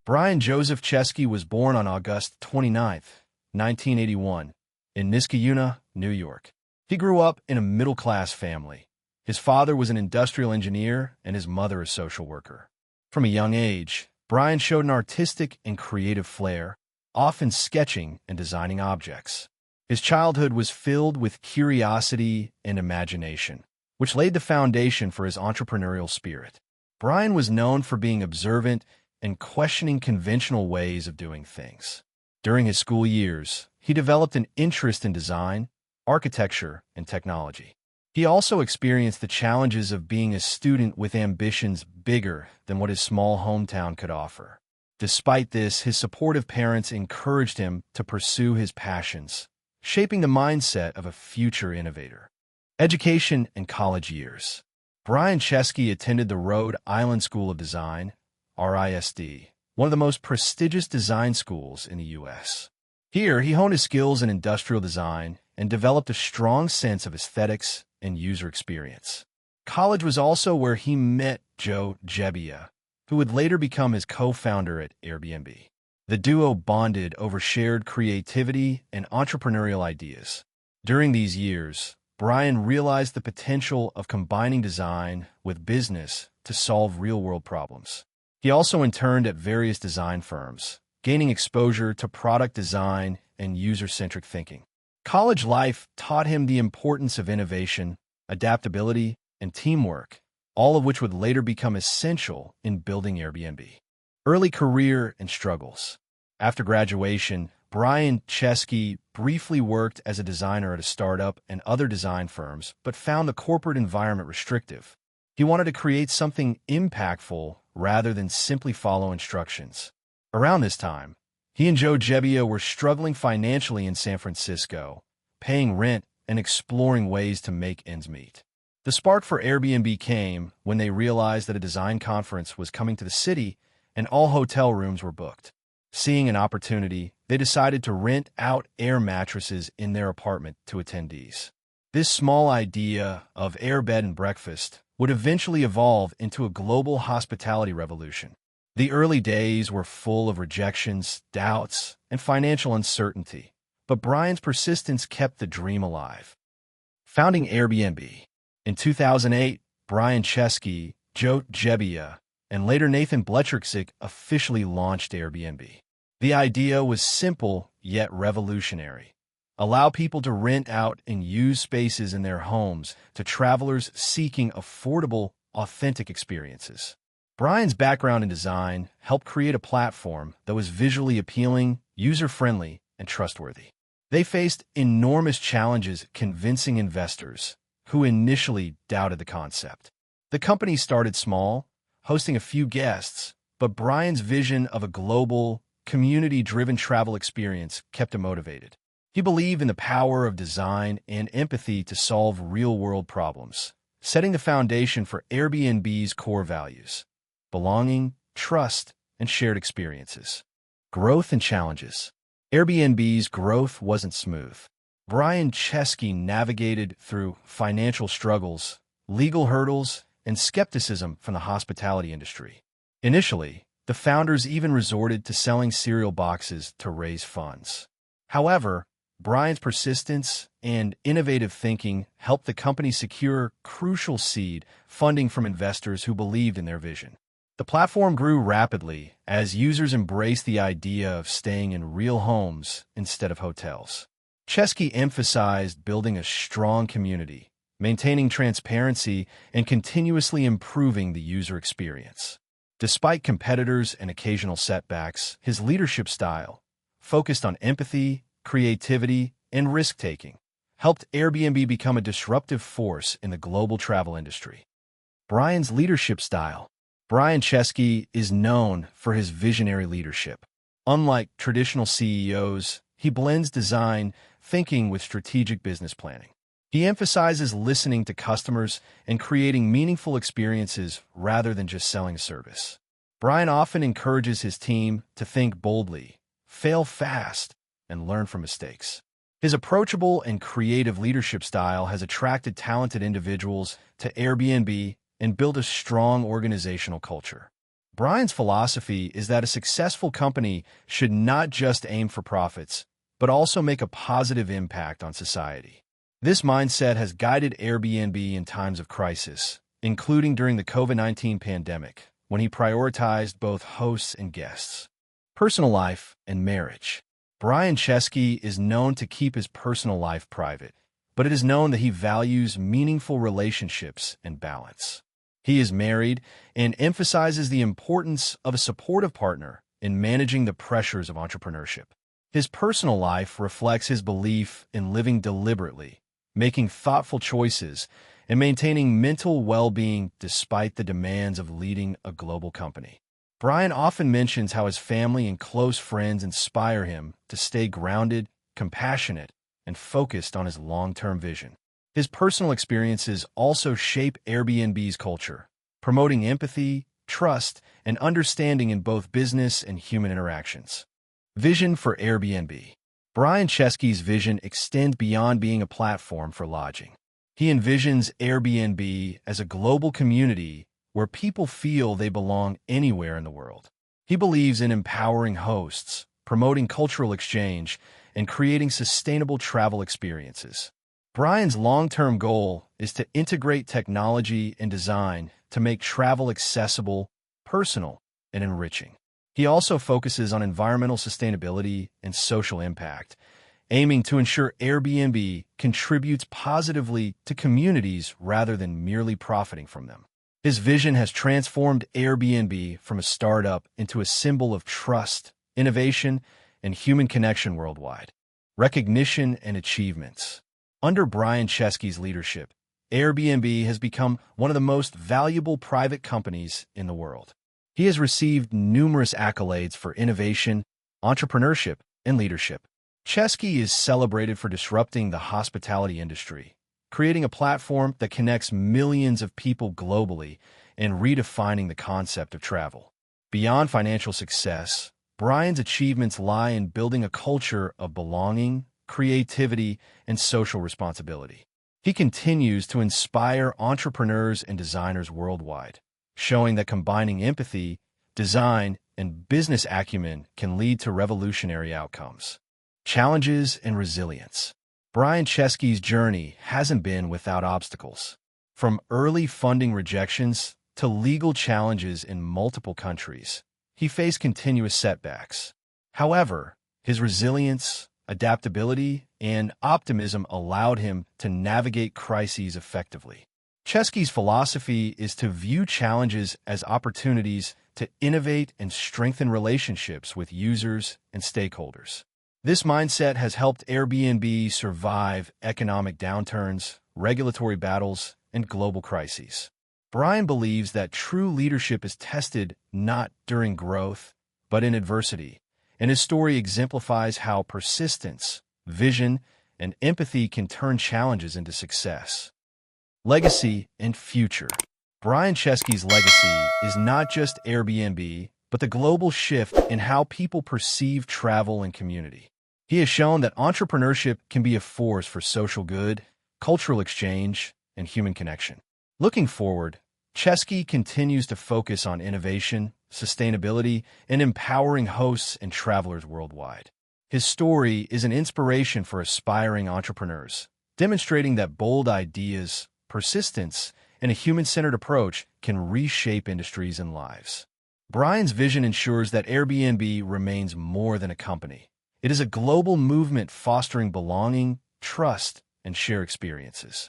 Brian Joseph Chesky was born on August 29, 1981, in Niskayuna, New York. He grew up in a middle-class family. His father was an industrial engineer and his mother a social worker. From a young age, Brian showed an artistic and creative flair, often sketching and designing objects. His childhood was filled with curiosity and imagination, which laid the foundation for his entrepreneurial spirit. Brian was known for being observant and questioning conventional ways of doing things. During his school years, he developed an interest in design, architecture, and technology. He also experienced the challenges of being a student with ambitions bigger than what his small hometown could offer. Despite this, his supportive parents encouraged him to pursue his passions, shaping the mindset of a future innovator. Education and college years. Brian Chesky attended the Rhode Island School of Design, RISD, one of the most prestigious design schools in the U.S. Here, he honed his skills in industrial design and developed a strong sense of aesthetics and user experience. College was also where he met Joe Gebbia, who would later become his co-founder at Airbnb. The duo bonded over shared creativity and entrepreneurial ideas. During these years, Brian realized the potential of combining design with business to solve real-world problems. He also interned at various design firms, gaining exposure to product design and user-centric thinking. College life taught him the importance of innovation, adaptability, and teamwork, all of which would later become essential in building Airbnb. Early career and struggles. After graduation, Brian Chesky briefly worked as a designer at a startup and other design firms, but found the corporate environment restrictive. He wanted to create something impactful rather than simply follow instructions. Around this time, he and Joe Gebbia were struggling financially in San Francisco, paying rent and exploring ways to make ends meet. The spark for Airbnb came when they realized that a design conference was coming to the city and all hotel rooms were booked. Seeing an opportunity, they decided to rent out air mattresses in their apartment to attendees. This small idea of air bed and breakfast would eventually evolve into a global hospitality revolution. The early days were full of rejections, doubts, and financial uncertainty, but Brian's persistence kept the dream alive. Founding Airbnb. In 2008, Brian Chesky, Joe Gebbia, and later Nathan Blecharczyk officially launched Airbnb. The idea was simple yet revolutionary. Allow people to rent out and use spaces in their homes to travelers seeking affordable, authentic experiences. Brian's background in design helped create a platform that was visually appealing, user-friendly, and trustworthy. They faced enormous challenges convincing investors who initially doubted the concept. The company started small, hosting a few guests, but Brian's vision of a global, community-driven travel experience kept him motivated. He believed in the power of design and empathy to solve real-world problems, setting the foundation for Airbnb's core values: belonging, trust, and shared experiences. Growth and challenges. Airbnb's growth wasn't smooth. Brian Chesky navigated through financial struggles, legal hurdles, and skepticism from the hospitality industry. Initially, the founders even resorted to selling cereal boxes to raise funds. However, Brian's persistence and innovative thinking helped the company secure crucial seed funding from investors who believed in their vision. The platform grew rapidly as users embraced the idea of staying in real homes instead of hotels. Chesky emphasized building a strong community, maintaining transparency, and continuously improving the user experience. Despite competitors and occasional setbacks, his leadership style, focused on empathy, creativity, and risk-taking, helped Airbnb become a disruptive force in the global travel industry. Brian's leadership style. Brian Chesky is known for his visionary leadership. Unlike traditional CEOs, he blends design thinking with strategic business planning. He emphasizes listening to customers and creating meaningful experiences rather than just selling a service. Brian often encourages his team to think boldly, fail fast, and learn from mistakes. His approachable and creative leadership style has attracted talented individuals to Airbnb and built a strong organizational culture. Brian's philosophy is that a successful company should not just aim for profits, but also make a positive impact on society. This mindset has guided Airbnb in times of crisis, including during the COVID-19 pandemic, when he prioritized both hosts and guests. Personal life and marriage. Brian Chesky is known to keep his personal life private, but it is known that he values meaningful relationships and balance. He is married and emphasizes the importance of a supportive partner in managing the pressures of entrepreneurship. His personal life reflects his belief in living deliberately, making thoughtful choices, and maintaining mental well-being despite the demands of leading a global company. Brian often mentions how his family and close friends inspire him to stay grounded, compassionate, and focused on his long-term vision. His personal experiences also shape Airbnb's culture, promoting empathy, trust, and understanding in both business and human interactions. Vision for Airbnb. Brian Chesky's vision extends beyond being a platform for lodging. He envisions Airbnb as a global community where people feel they belong anywhere in the world. He believes in empowering hosts, promoting cultural exchange, and creating sustainable travel experiences. Brian's long-term goal is to integrate technology and design to make travel accessible, personal, and enriching. He also focuses on environmental sustainability and social impact, aiming to ensure Airbnb contributes positively to communities rather than merely profiting from them. His vision has transformed Airbnb from a startup into a symbol of trust, innovation, and human connection worldwide. Recognition and achievements. Under Brian Chesky's leadership, Airbnb has become one of the most valuable private companies in the world. He has received numerous accolades for innovation, entrepreneurship, and leadership. Chesky is celebrated for disrupting the hospitality industry, creating a platform that connects millions of people globally and redefining the concept of travel. Beyond financial success, Brian's achievements lie in building a culture of belonging, creativity, and social responsibility. He continues to inspire entrepreneurs and designers worldwide, showing that combining empathy, design, and business acumen can lead to revolutionary outcomes. Challenges and resilience. Brian Chesky's journey hasn't been without obstacles. From early funding rejections to legal challenges in multiple countries, he faced continuous setbacks. However, his resilience, adaptability, and optimism allowed him to navigate crises effectively. Chesky's philosophy is to view challenges as opportunities to innovate and strengthen relationships with users and stakeholders. This mindset has helped Airbnb survive economic downturns, regulatory battles, and global crises. Brian believes that true leadership is tested not during growth, but in adversity, and his story exemplifies how persistence, vision, and empathy can turn challenges into success. Legacy and future. Brian Chesky's legacy is not just Airbnb, but the global shift in how people perceive travel and community. He has shown that entrepreneurship can be a force for social good, cultural exchange, and human connection. Looking forward, Chesky continues to focus on innovation, sustainability, and empowering hosts and travelers worldwide. His story is an inspiration for aspiring entrepreneurs, demonstrating that bold ideas, persistence, and a human-centered approach can reshape industries and lives. Brian's vision ensures that Airbnb remains more than a company. It is a global movement fostering belonging, trust, and shared experiences.